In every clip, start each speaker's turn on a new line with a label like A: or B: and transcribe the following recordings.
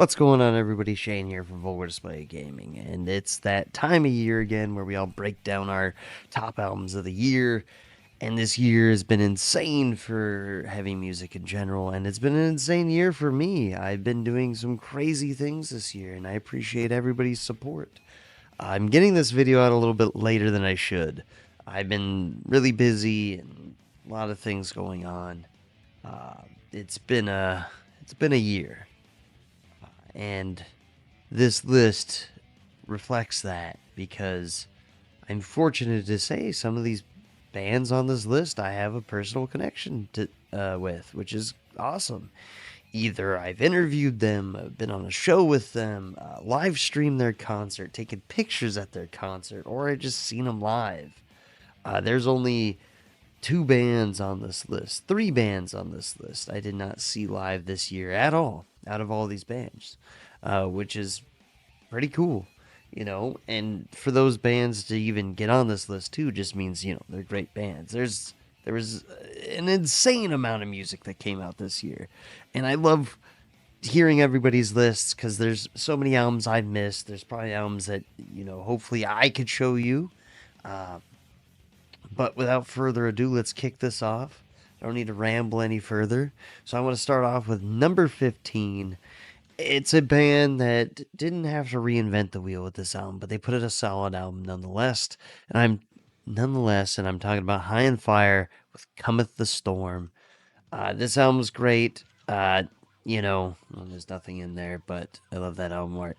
A: What's going on, everybody? Shane here from Vulgar Display Gaming, and it's that time of year again where we all break down our top albums of the year. And this year has been insane for heavy music in general, and it's been an insane year for me. I've been doing some crazy things this year, and I appreciate everybody's support. I'm getting this video out a little bit later than I should. I've been really busy and a lot of things going on. Uh, it's been a year. And this list reflects that because I'm fortunate to say some of these bands on this list I have a personal connection with, which is awesome. Either I've interviewed them, been on a show with them, live streamed their concert, taken pictures at their concert, or I just seen them live. There's only two bands on this list, three bands on this list I did not see live this year at all, out of all these bands, which is pretty cool, And for those bands to even get on this list too, just means they're great bands. There was an insane amount of music that came out this year, and I love hearing everybody's lists because there's so many albums I've missed. There's probably albums that hopefully I could show you. Uh, but without further ado, let's kick this off. I don't need to ramble any further. So I want to start off with number 15. It's a band that didn't have to reinvent the wheel with this album, but they put it a solid album nonetheless. And I'm talking about High on Fire with Cometh the Storm. This album's great. Well, there's nothing in there, but I love that album art.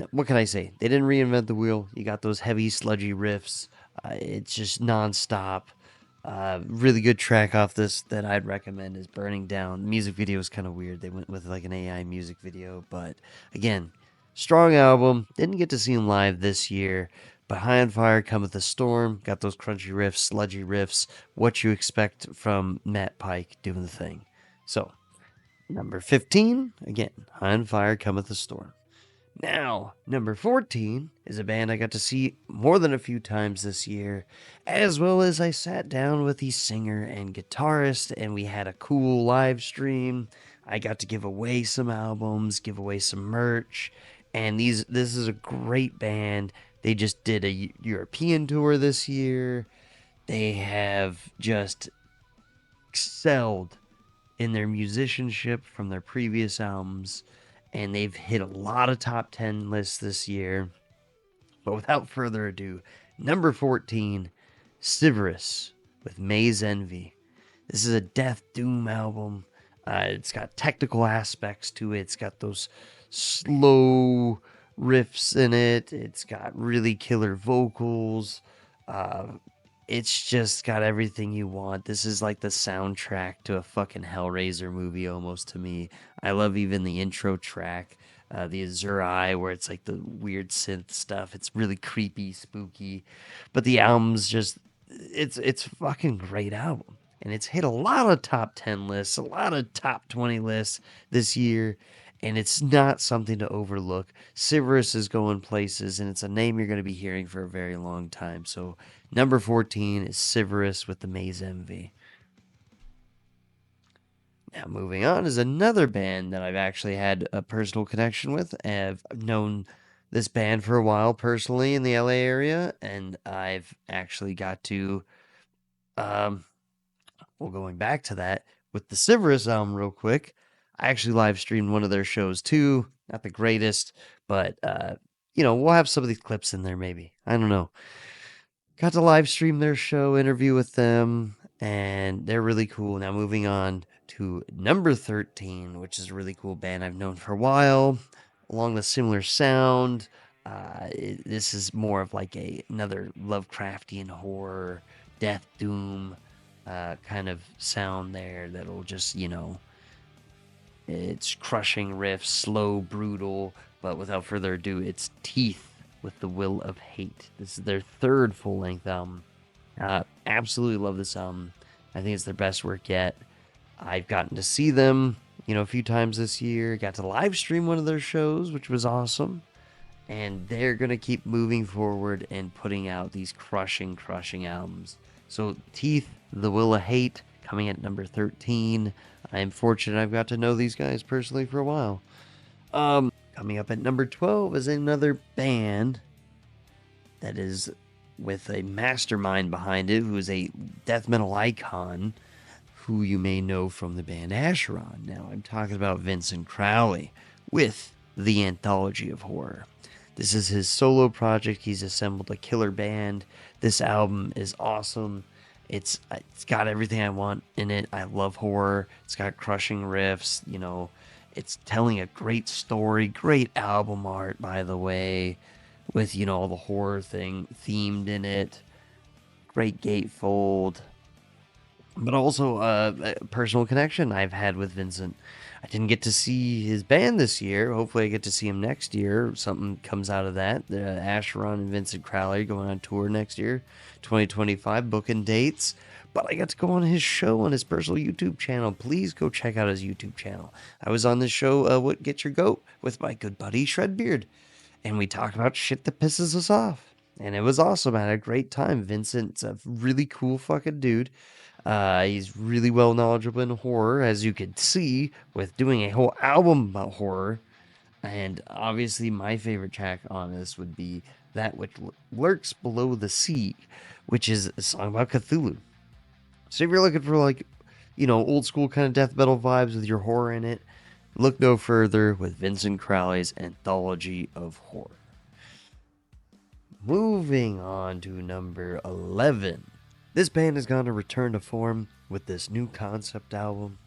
A: What can I say? They didn't reinvent the wheel. You got those heavy, sludgy riffs. It's just nonstop. Really good track off this that I'd recommend is Burning Down. The music video is kind of weird. They went with like an AI music video, but again, strong album. Didn't get to see them live this year, but High on Fire, Cometh the Storm. Got those crunchy riffs, sludgy riffs. What you expect from Matt Pike doing the thing. So, number 15, again, High on Fire, Cometh the Storm. Now, number 14 is a band I got to see more than a few times this year, as well as I sat down with the singer and guitarist and we had a cool live stream. I got to give away some albums, give away some merch, and this is a great band. They just did a European tour this year. They have just excelled in their musicianship from their previous albums, and they've hit a lot of top 10 lists this year. But without further ado, number 14, Cerus with Maze Envy. This is a death doom album. It's got technical aspects to it. It's got those slow riffs in it. It's got really killer vocals. It's just got everything you want. This is like the soundtrack to a fucking Hellraiser movie almost to me. I love even the intro track, the Azure Eye, where it's like the weird synth stuff. It's really creepy, spooky. But the album's just it's fucking great album. And it's hit a lot of top 10 lists, a lot of top 20 lists this year, and it's not something to overlook. Cerus is going places, and it's a name you're going to be hearing for a very long time. So number 14 is Cerus with the Maze Envy. Now, moving on is another band that I've actually had a personal connection with. I've known this band for a while personally in the LA area, and I've actually got to, going back to that, with the Cerus album real quick, I actually live streamed one of their shows too. Not the greatest, but, we'll have some of these clips in there maybe. I don't know. Got to live stream their show, interview with them, and they're really cool. Now moving on to number 13, which is a really cool band I've known for a while, along the similar sound. This is more of like another Lovecraftian horror, death doom kind of sound there that'll just, it's crushing riffs, slow, brutal, but without further ado, it's Teeth with the Will of Hate. This is their third full-length album. Absolutely love this album. I think it's their best work yet. I've gotten to see them, a few times this year. Got to live stream one of their shows, which was awesome. And they're going to keep moving forward and putting out these crushing albums. So Teeth, the Will of Hate, coming at number 13. I'm fortunate I've got to know these guys personally for a while. Coming up at number 12 is another band that is with a mastermind behind it, who is a death metal icon, who you may know from the band Acheron. Now, I'm talking about Vincent Crowley with the Anthology of Horror. This is his solo project. He's assembled a killer band. This album is awesome. It's got everything I want in it. I love horror. It's got crushing riffs. It's telling a great story. Great album art, by the way, with all the horror thing themed in it. Great gatefold, but also a personal connection I've had with Vincent. I didn't get to see his band this year. Hopefully, I get to see him next year. Something comes out of that. Acheron and Vincent Crowley going on tour next year, 2025, booking dates. But I got to go on his show on his personal YouTube channel. Please go check out his YouTube channel. I was on this show, What Gets Your Goat, with my good buddy Shredbeard, and we talked about shit that pisses us off. And it was awesome. I had a great time. Vincent's a really cool fucking dude. He's really well knowledgeable in horror, as you could see, with doing a whole album about horror. And obviously, my favorite track on this would be That Which Lurks Below the Sea, which is a song about Cthulhu. So if you're looking for, old school kind of death metal vibes with your horror in it, look no further with Vincent Crowley's Anthology of Horror. Moving on to number 11. This band is going to return to form with this new concept album.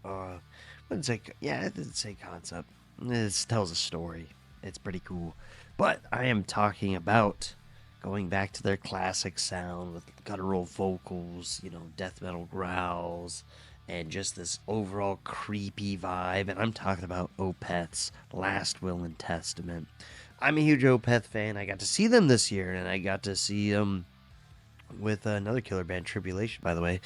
A: It didn't say concept. It tells a story. It's pretty cool. But I am talking about going back to their classic sound with guttural vocals, death metal growls, and just this overall creepy vibe. And I'm talking about Opeth's Last Will and Testament. I'm a huge Opeth fan. I got to see them this year, and I got to see them with another killer band, Tribulation, by the way.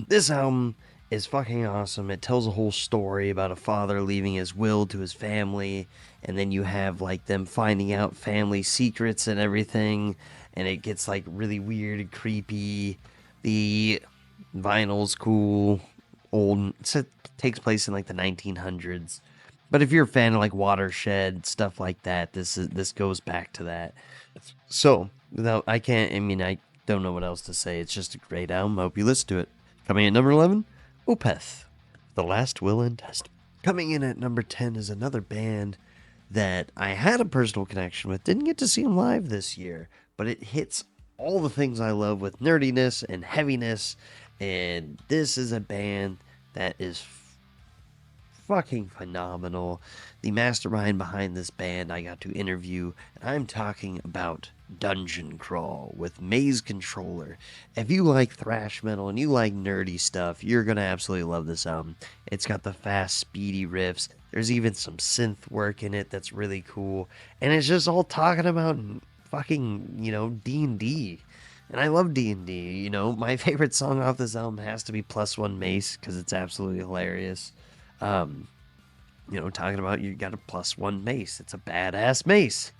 A: This album is fucking awesome. It tells a whole story about a father leaving his will to his family, and then you have them finding out family secrets and everything, and it gets really weird and creepy. The vinyl's cool, old. It takes place in the 1900s. But if you're a fan of Watershed, stuff like that, this goes back to that. So, I don't know what else to say. It's just a great album. I hope you listen to it. Coming at number 11, Opeth, The Last Will and Testament. Coming in at number 10 is another band that I had a personal connection with. Didn't get to see them live this year, but it hits all the things I love with nerdiness and heaviness. And this is a band that is fucking phenomenal. The mastermind behind this band I got to interview, and I'm talking about Dungeon Crawl with Maze Controller. If you like thrash metal and you like nerdy stuff, you're gonna absolutely love this album. It's got the fast, speedy riffs. There's even some synth work in it that's really cool, and it's just all talking about fucking D&D. And I love D&D. My favorite song off this album has to be Plus One Mace, because it's absolutely hilarious. Talking about you got a +1 mace. It's a badass mace,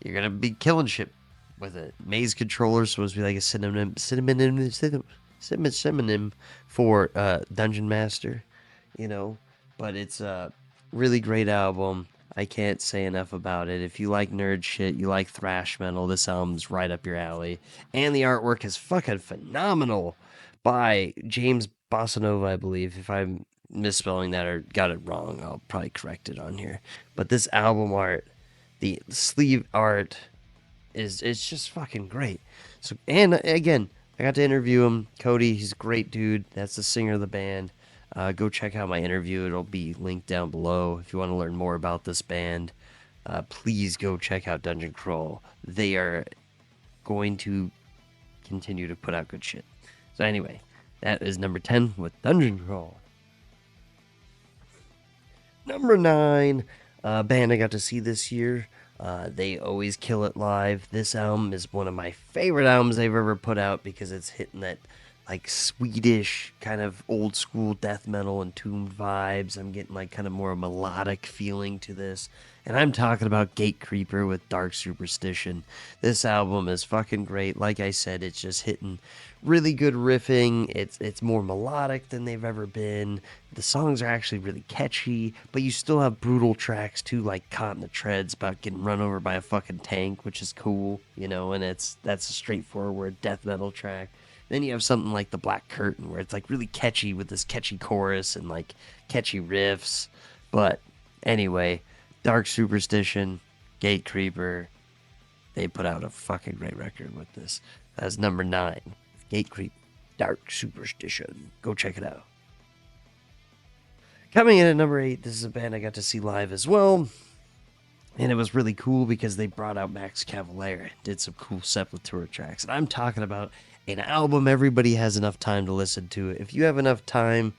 A: you're gonna be killing shit with it. Maze Controller is supposed to be like a synonym for Dungeon Master, but it's a really great album. I can't say enough about it. If you like nerd shit, you like thrash metal, this album's right up your alley. And the artwork is fucking phenomenal by James Bossanova, I believe. If I'm misspelling that or got it wrong, I'll probably correct it on here. But this album art, the sleeve art, it's just fucking great. So, and again, I got to interview him. Cody, he's a great dude. That's the singer of the band. Go check out my interview. It'll be linked down below. If you want to learn more about this band, please go check out Dungeon Crawl. They are going to continue to put out good shit. So anyway, that is number 10 with Dungeon Crawl. Number 9, band I got to see this year. They always kill it live. This album is one of my favorite albums they've ever put out because it's hitting that like Swedish kind of old school death metal and Tomb vibes. I'm getting like kind of more melodic feeling to this. And I'm talking about Gatecreeper with Dark Superstition. This album is fucking great. Like I said, it's just hitting really good riffing. It's more melodic than they've ever been. The songs are actually really catchy, but you still have brutal tracks too, like Caught in the Treads about getting run over by a fucking tank, which is cool, you know, and that's a straightforward death metal track. Then you have something like The Black Curtain, where it's like really catchy with this catchy chorus and like catchy riffs. But anyway, Dark Superstition, Gatecreeper, they put out a fucking great record with this. That's number 9. Gatecreeper, Dark Superstition. Go check it out. Coming in at number 8, this is a band I got to see live as well. And it was really cool because they brought out Max Cavalera, did some cool Sepultura tracks. And I'm talking about an album everybody has enough time to listen to. If you have enough time,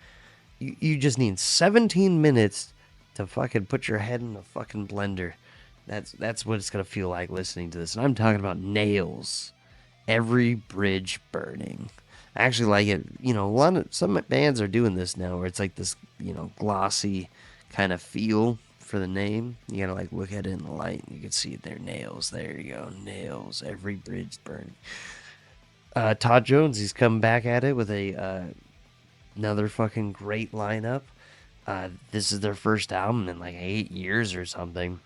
A: you just need 17 minutes to fucking put your head in the fucking blender. That's what it's going to feel like listening to this. And I'm talking about Nails, Every Bridge Burning. I actually like it. You know, some bands are doing this now where it's like this, you know, glossy kind of feel for the name. You gotta like look at it in the light and you can see their Nails. There you go. Nails, Every Bridge Burning. Todd Jones, he's come back at it with another fucking great lineup. This is their first album in like 8 years or something.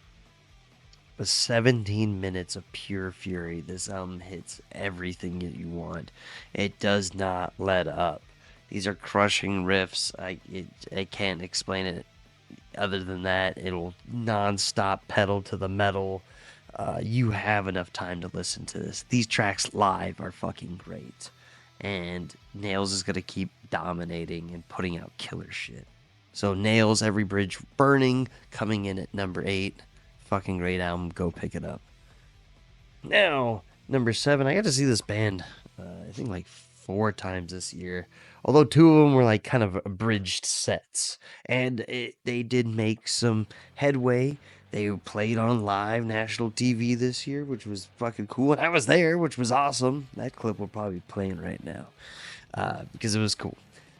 A: With 17 minutes of pure fury, this album hits everything that you want. It does not let up. These are crushing riffs. I can't explain it other than that. It'll non-stop pedal to the metal. You have enough time to listen to this. These tracks live are fucking great. And Nails is going to keep dominating and putting out killer shit. So Nails, Every Bridge Burning, coming in at number 8. Fucking great album. Go pick it up. Now, number 7. I got to see this band, I think like 4 times this year. Although 2 of them were like kind of abridged sets. And they did make some headway. They played on live national TV this year, which was fucking cool. And I was there, which was awesome. That clip will probably be playing right now because it was cool.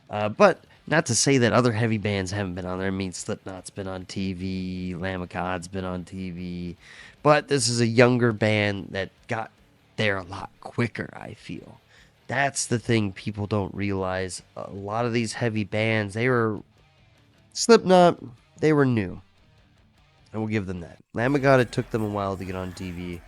A: But not to say that other heavy bands haven't been on there. I mean, Slipknot's been on TV, Lamb of God's been on TV. But this is a younger band that got there a lot quicker, I feel. That's the thing people don't realize. A lot of these heavy bands, Slipknot, they were new. I will give them that. Lamb of God, it took them a while to get on TV.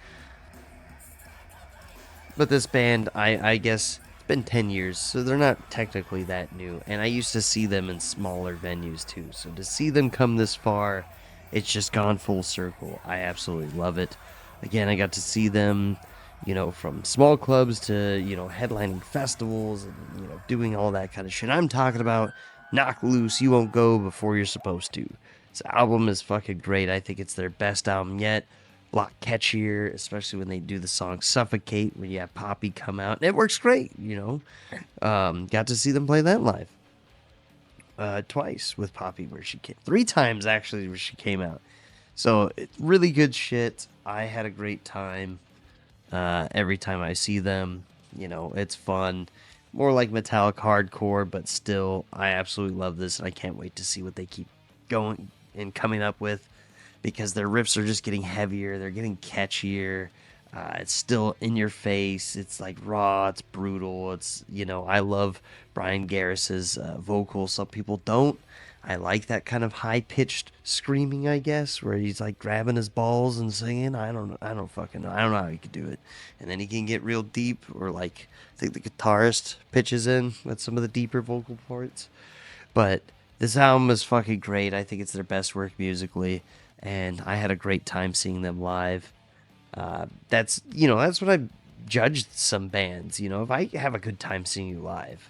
A: But this band, I guess, it's been 10 years, so they're not technically that new. And I used to see them in smaller venues, too. So to see them come this far, it's just gone full circle. I absolutely love it. Again, I got to see them, you know, from small clubs to, you know, headlining festivals and, you know, doing all that kind of shit. I'm talking about Knock Loose, You Won't Go Before You're Supposed to. This album is fucking great. I think it's their best album yet. A lot catchier, especially when they do the song Suffocate, when you have Poppy come out. And it works great, you know. Got to see them play that live. Twice with Poppy where she came. 3 times, actually, where she came out. So, it's really good shit. I had a great time. Every time I see them, you know, it's fun. More like metallic hardcore, but still, I absolutely love this. And I can't wait to see what they keep going and coming up with, because their riffs are just getting heavier, they're getting catchier. It's still in your face, it's like raw, it's brutal. It's, you know, I love Brian Garris's vocals. Some people don't. I like that kind of high-pitched screaming, I guess, where he's like grabbing his balls and singing. I don't fucking know. I don't know how he could do it. And then he can get real deep, or like I think the guitarist pitches in with some of the deeper vocal parts. But this album is fucking great. I think it's their best work musically, and I had a great time seeing them live. That's what I judged some bands. You know, if I have a good time seeing you live,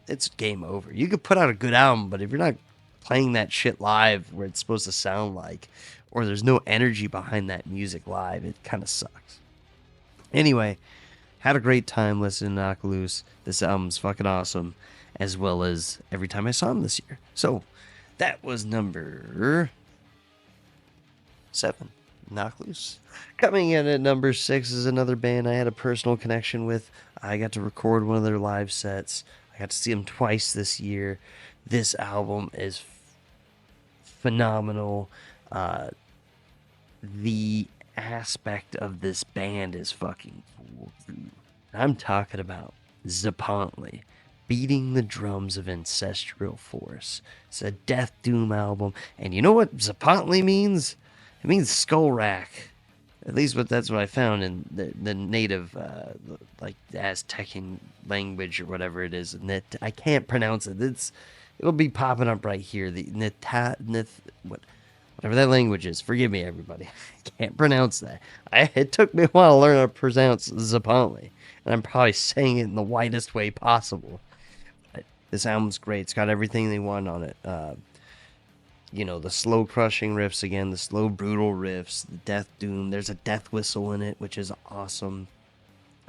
A: it's game over. You could put out a good album, but if you're not playing that shit live where it's supposed to sound like, or there's no energy behind that music live, it kind of sucks. Anyway, had a great time listening to Knock Loose. This album's fucking awesome, as well as every time I saw him this year. So, that was number 7. Knock Loose. Coming in at number 6 is another band I had a personal connection with. I got to record one of their live sets. I got to see them twice this year. This album is phenomenal. The aspect of this band is fucking cool. I'm talking about Zapontly, Beating the Drums of Ancestral Force. It's a Death Doom album. And you know what Zapontly means? It means skull rack. At least that's what I found in the native, like Aztecian language or whatever it is. And I can't pronounce it. It'll be popping up right here. The whatever that language is. Forgive me, everybody. I can't pronounce that. It took me a while to learn how to pronounce Zapontly, and I'm probably saying it in the whitest way possible. But this album's great. It's got everything they want on it. The slow crushing riffs again, the slow brutal riffs, the death doom. There's a death whistle in it, which is awesome.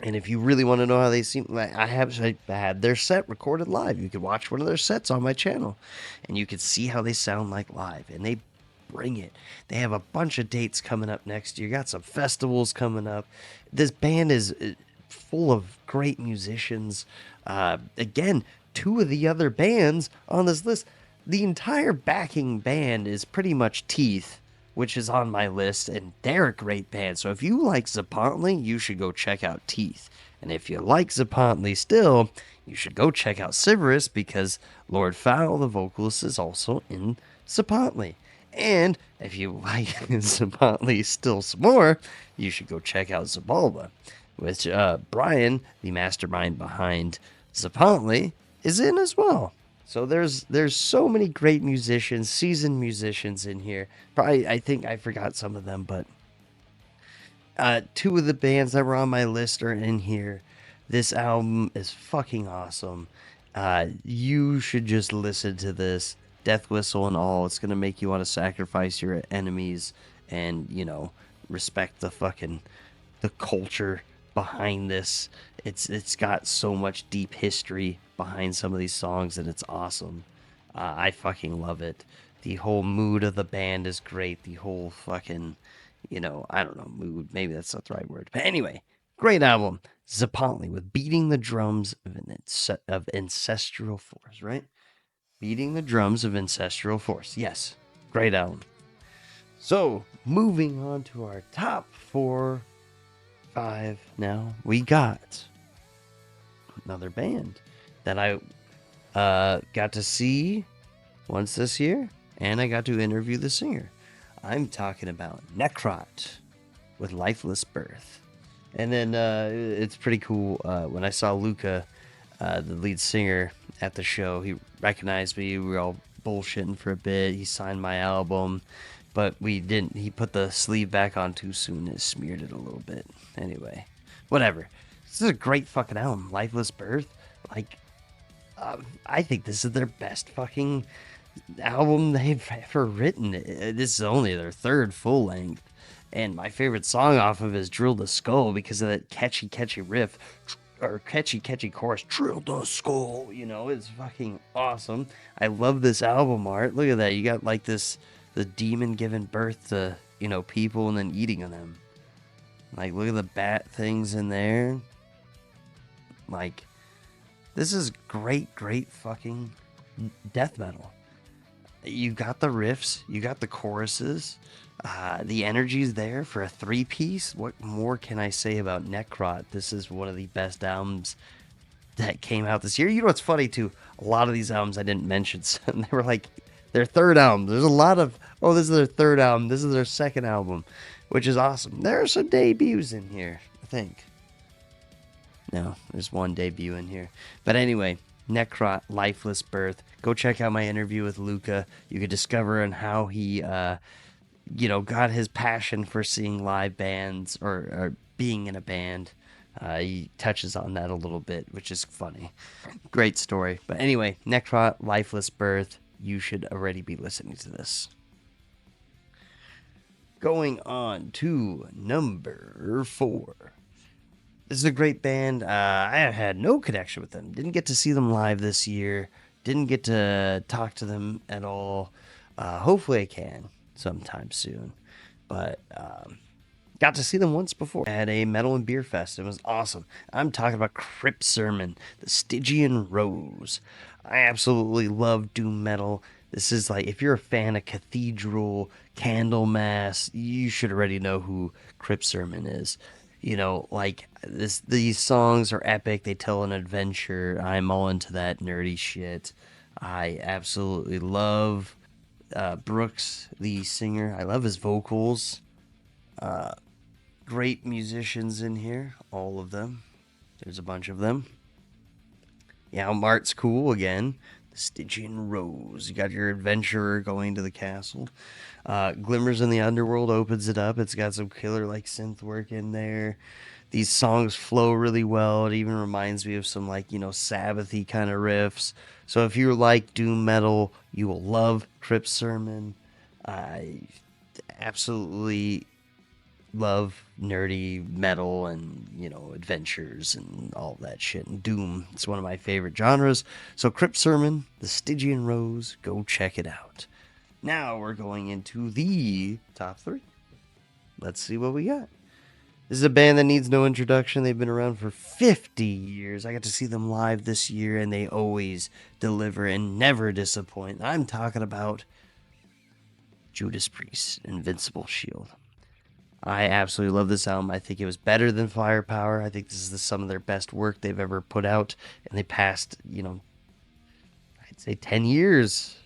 A: And if you really want to know how they seem, I had their set recorded live. You could watch one of their sets on my channel, and you could see how they sound like live. And they bring it. They have a bunch of dates coming up next year. Got some festivals coming up. This band is full of great musicians. Again, two of the other bands on this list, the entire backing band is pretty much Teeth, which is on my list, and they're a great band. So if you like Zapontly, you should go check out Teeth. And if you like Zapontly still, you should go check out Cerus, because Lord Fowl, the vocalist, is also in Zapontly. And if you like Zapontly still some more, you should go check out Zabalba, which Brian, the mastermind behind Zapontly, is in as well. So there's so many great musicians, seasoned musicians in here. Probably, I think I forgot some of them, but two of the bands that were on my list are in here. This album is fucking awesome. You should just listen to this. Death whistle and all. It's gonna make you want to sacrifice your enemies and, respect the culture behind this. It's got so much deep history behind some of these songs, and it's awesome. I fucking love it. The whole mood of the band is great. The whole fucking, I don't know, mood. Maybe that's not the right word. But anyway, great album. Zapontly with Beating the Drums of Ancestral Force, right? Beating the Drums of Ancestral Force. Yes, great album. So, moving on to our top 5 now, we got another band that I got to see once this year, and I got to interview the singer. I'm talking about Necrot with Lifeless Birth. And then it's pretty cool. When I saw Luca, the lead singer, at the show, he recognized me. We were all bullshitting for a bit. He signed my album, but we didn't. He put the sleeve back on too soon and smeared it a little bit. Anyway, whatever. This is a great fucking album. Lifeless Birth. I think this is their best fucking album they've ever written. This is only their third full length. And my favorite song off of it is Drill the Skull, because of that catchy riff. Or catchy chorus. Drill the Skull. It's fucking awesome. I love this album art. Look at that. You got the demon giving birth to, people and then eating them. Look at the bat things in there. This is great fucking death metal. You got the riffs, you got the choruses, the energy's there for a 3-piece. What more can I say about Necrot? This is one of the best albums that came out this year. You know what's funny too? A lot of these albums I didn't mention, so they were their third album. There's a lot of, this is their third album, this is their second album, which is awesome. There are some debuts in here, I think. No, there's one debut in here. But anyway, Necrot, Lifeless Birth. Go check out my interview with Luca. You could discover on how he, got his passion for seeing live bands or being in a band. He touches on that a little bit, which is funny. Great story. But anyway, Necrot, Lifeless Birth. You should already be listening to this. Going on to number 4. This is a great band. I had no connection with them. Didn't get to see them live this year. Didn't get to talk to them at all. Hopefully I can sometime soon. but got to see them once before at a Metal and Beer Fest. It was awesome. I'm talking about Cryp Surman, the Stygian Rose. I absolutely love doom metal. This is like, if you're a fan of Cathedral, Candlemass, you should already know who Cryp Surman is. You know, like these songs are epic. They tell an adventure. I'm all into that nerdy shit. I absolutely love Brooks, the singer. I love his vocals. Great musicians in here, all of them. There's a bunch of them. Yeah, Mart's cool again. The Stygian Rose. You got your adventurer going to the castle. Glimmers in the Underworld opens it up. It's got some killer like synth work in there. These songs flow really well. It even reminds me of some like, Sabbathy kind of riffs. So if you like doom metal, you will love Crypt Sermon. I absolutely love nerdy metal and adventures and all that shit, and doom. It's one of my favorite genres. So Crypt Sermon, the Stygian Rose, go check it out. Now we're going into the top 3. Let's see what we got. This is a band that needs no introduction. They've been around for 50 years. I got to see them live this year, and they always deliver and never disappoint. I'm talking about Judas Priest, Invincible Shield. I absolutely love this album. I think it was better than Firepower. I think this is some of their best work they've ever put out. And they passed, I'd say 10 years,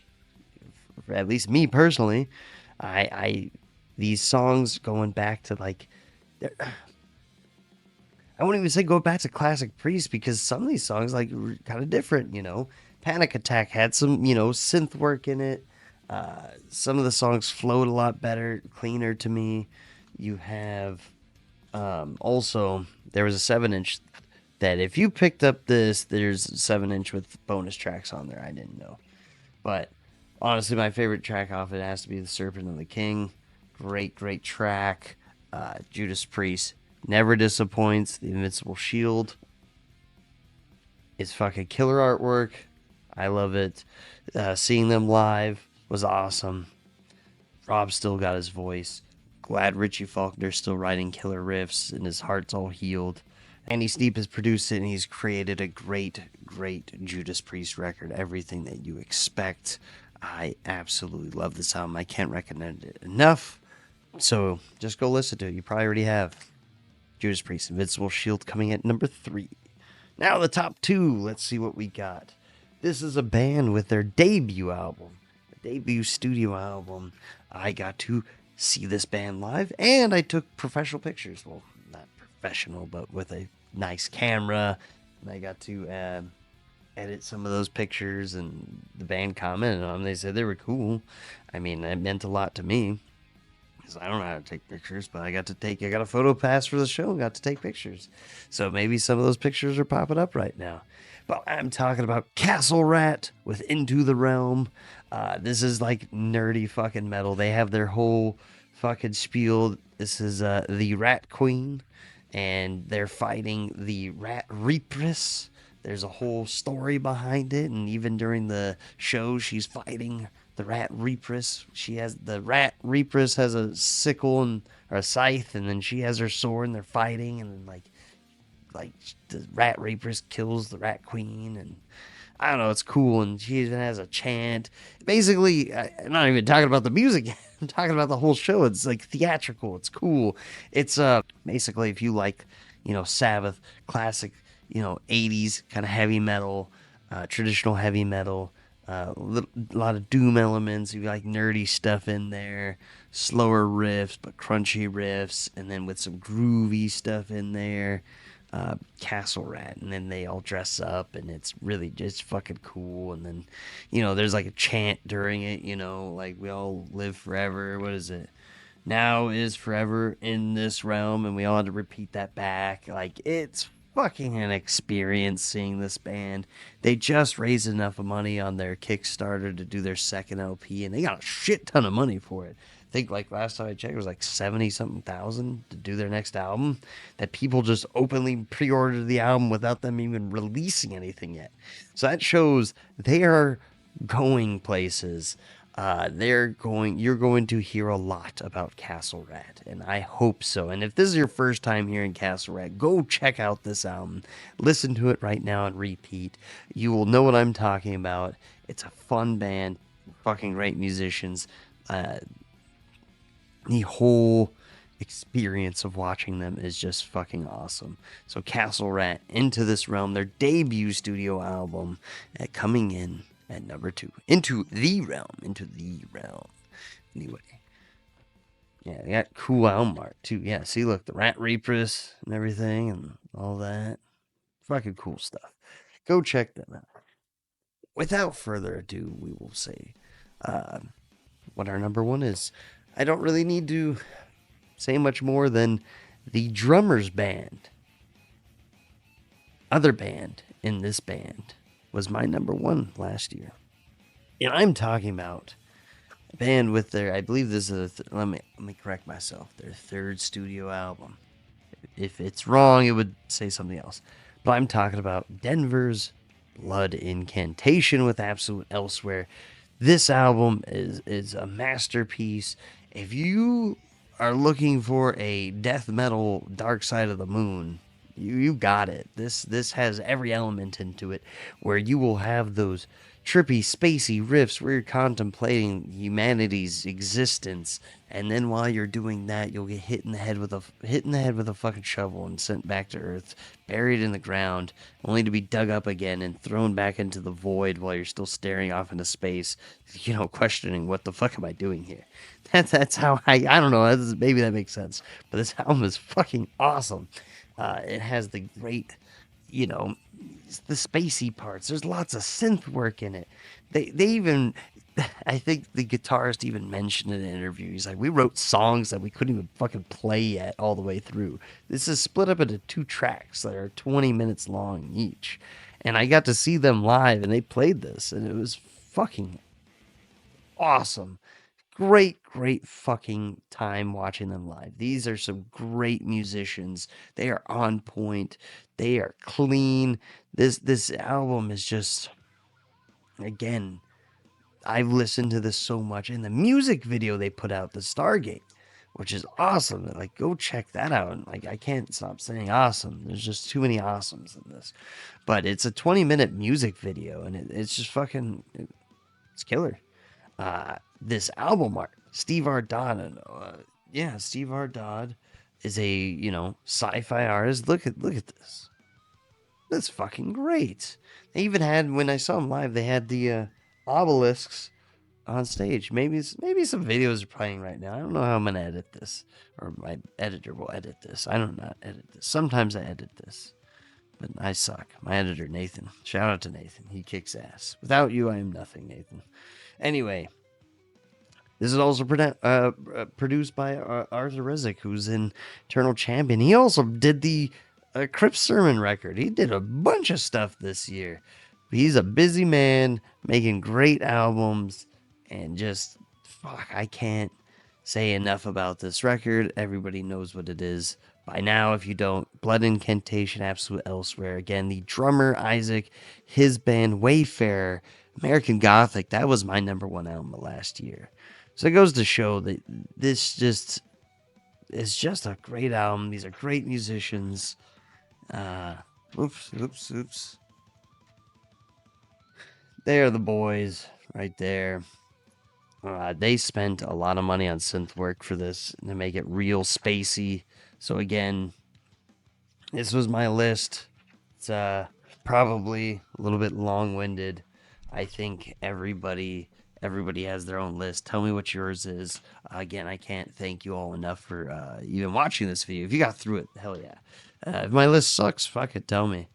A: for at least me personally. These songs going back to like, I wouldn't even say go back to classic Priest, because some of these songs like were kind of different, Panic Attack had some, synth work in it. Some of the songs flowed a lot better, cleaner to me. You have also, there was a 7-inch that if you picked up this, there's a 7-inch with bonus tracks on there. I didn't know. But honestly, my favorite track off it has to be The Serpent and the King. Great track. Judas Priest never disappoints. The Invincible Shield is fucking killer artwork. I love it. Seeing them live was awesome. Rob still got his voice. Glad Richie Faulkner's still writing killer riffs and his heart's all healed. Andy Steep has produced it, and he's created a great Judas Priest record. Everything that you expect. I absolutely love this album. I can't recommend it enough. So just go listen to it. You probably already have. Judas Priest, Invincible Shield, coming at number 3. Now the top 2. Let's see what we got. This is a band with their debut album. Debut studio album. I got to see this band live, and I took professional pictures. Well, not professional, but with a nice camera. And I got to edit some of those pictures, and the band commented on them. They said they were cool. I mean, it meant a lot to me, because I don't know how to take pictures, but I got a photo pass for the show and got to take pictures. So maybe some of those pictures are popping up right now. But I'm talking about Castle Rat with Into the Realm. This is like nerdy fucking metal. They have their whole fucking spiel. This is the Rat Queen, and they're fighting the Rat Repress. There's a whole story behind it, and even during the show, she's fighting the Rat Repress. The Rat Repress has a sickle or a scythe, and then she has her sword, and they're fighting, and then like the Rat Repress kills the Rat Queen, and I don't know, it's cool. And she even has a chant. Basically, I'm not even talking about the music. I'm talking about the whole show. It's like theatrical. It's cool. It's basically, if you like, Sabbath, classic, 80s kind of heavy metal, traditional heavy metal, a lot of doom elements. You like nerdy stuff in there, slower riffs but crunchy riffs, and then with some groovy stuff in there. Castle Rat, and then they all dress up, and it's really just fucking cool. And then there's like a chant during it, like we all live forever. What is it? Now is forever in this realm, and we all had to repeat that back. Like, it's fucking an experience seeing this band. They just raised enough money on their Kickstarter to do their second LP, and they got a shit ton of money for it. I think like last time I checked, it was like 70-something thousand to do their next album, that people just openly pre-ordered the album without them even releasing anything yet. So that shows they are going places. you're going to hear a lot about Castle Rat, and I hope so. And if this is your first time hearing Castle Rat, go check out this album. Listen to it right now and repeat. You will know what I'm talking about. It's a fun band, fucking great musicians. Uh, the whole experience of watching them is just fucking awesome. So Castle Rat, Into This Realm, their debut studio album, coming in at number 2. Into the realm. Anyway, yeah, they got cool album art too. Yeah, see, look, the Rat Reapers and everything and all that. Fucking cool stuff. Go check them out. Without further ado, we will say uh, what our number 1 is. I don't really need to say much more than the drummer's band. Other band in this band was my number 1 last year. And I'm talking about a band with their, I believe this is let me correct myself, their 3rd studio album. If it's wrong, it would say something else. But I'm talking about Denver's Blood Incantation with Absolute Elsewhere. This album is a masterpiece. If you are looking for a death metal Dark Side of the Moon, you got it. This has every element into it, where you will have those trippy, spacey riffs where you're contemplating humanity's existence, and then while you're doing that, you'll get hit in the head with a fucking shovel and sent back to Earth, buried in the ground, only to be dug up again and thrown back into the void while you're still staring off into space, questioning what the fuck am I doing here. That's how I don't know. Maybe that makes sense, but this album is fucking awesome. It has the great, you know, the spacey parts. There's lots of synth work in it. They even, I think the guitarist even mentioned in an interview. He's like, we wrote songs that we couldn't even fucking play yet all the way through. This is split up into 2 tracks that are 20 minutes long each. And I got to see them live, and they played this, and it was fucking awesome. Great fucking time watching them live. These are some great musicians. They are on point. They are clean. This album is just, again, I've listened to this so much. And the music video they put out, the Stargate, which is awesome. Like, go check that out. Like, I can't stop saying awesome. There's just too many awesomes in this. But it's a 20-minute music video, and it's just fucking, it's killer. This album art, Steve R. Dodd. Steve R. Dodd is a sci-fi artist. Look at this. That's fucking great. They even had, when I saw them live, they had the obelisks on stage. Maybe some videos are playing right now. I don't know how I'm gonna edit this, or my editor will edit this. I don't not edit this. Sometimes I edit this, but I suck. My editor, Nathan. Shout out to Nathan. He kicks ass. Without you, I am nothing, Nathan. Anyway, this is also produced by Arthur Rizek, who's in Eternal Champion. He also did the Cryp Surman record. He did a bunch of stuff this year. He's a busy man making great albums, and just fuck, I can't say enough about this record. Everybody knows what it is by now. If you don't, Blood Incantation, Absolute Elsewhere. Again, the drummer Isaac, his band Wayfarer, American Gothic. That was my number 1 album of last year. So it goes to show that this just is just a great album. These are great musicians. Oops. They're the boys right there. They spent a lot of money on synth work for this to make it real spacey. So again, this was my list. It's probably a little bit long-winded. I think everybody has their own list. Tell me what yours is. Again, I can't thank you all enough for even watching this video. If you got through it, hell yeah. If my list sucks, fuck it, tell me.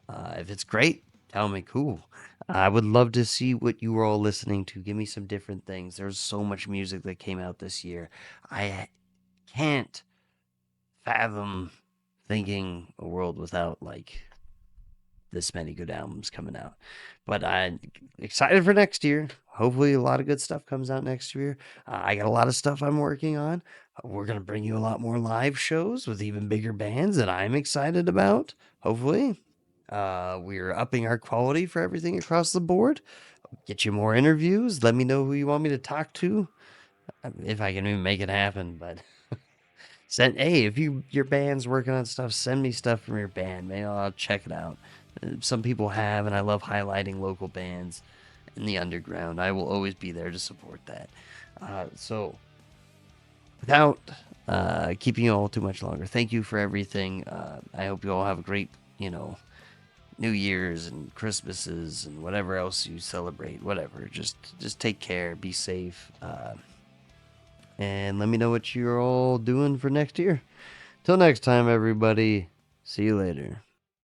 A: If it's great, tell me. Cool. I would love to see what you were all listening to. Give me some different things. There's so much music that came out this year. I can't fathom thinking a world without like this many good albums coming out. But I'm excited for next year. Hopefully a lot of good stuff comes out next year. I got a lot of stuff I'm working on. We're going to bring you a lot more live shows with even bigger bands that I'm excited about. Hopefully. We're upping our quality for everything across the board. Get you more interviews. Let me know who you want me to talk to, if I can even make it happen. But if your band's working on stuff, send me stuff from your band. Maybe I'll check it out. Some people have, and I love highlighting local bands in the underground. I will always be there to support that. So without keeping you all too much longer, thank you for everything. I hope you all have a great, New Year's and Christmases and whatever else you celebrate. Whatever, just take care, be safe, and let me know what you're all doing for next year. Till next time, everybody. See you later.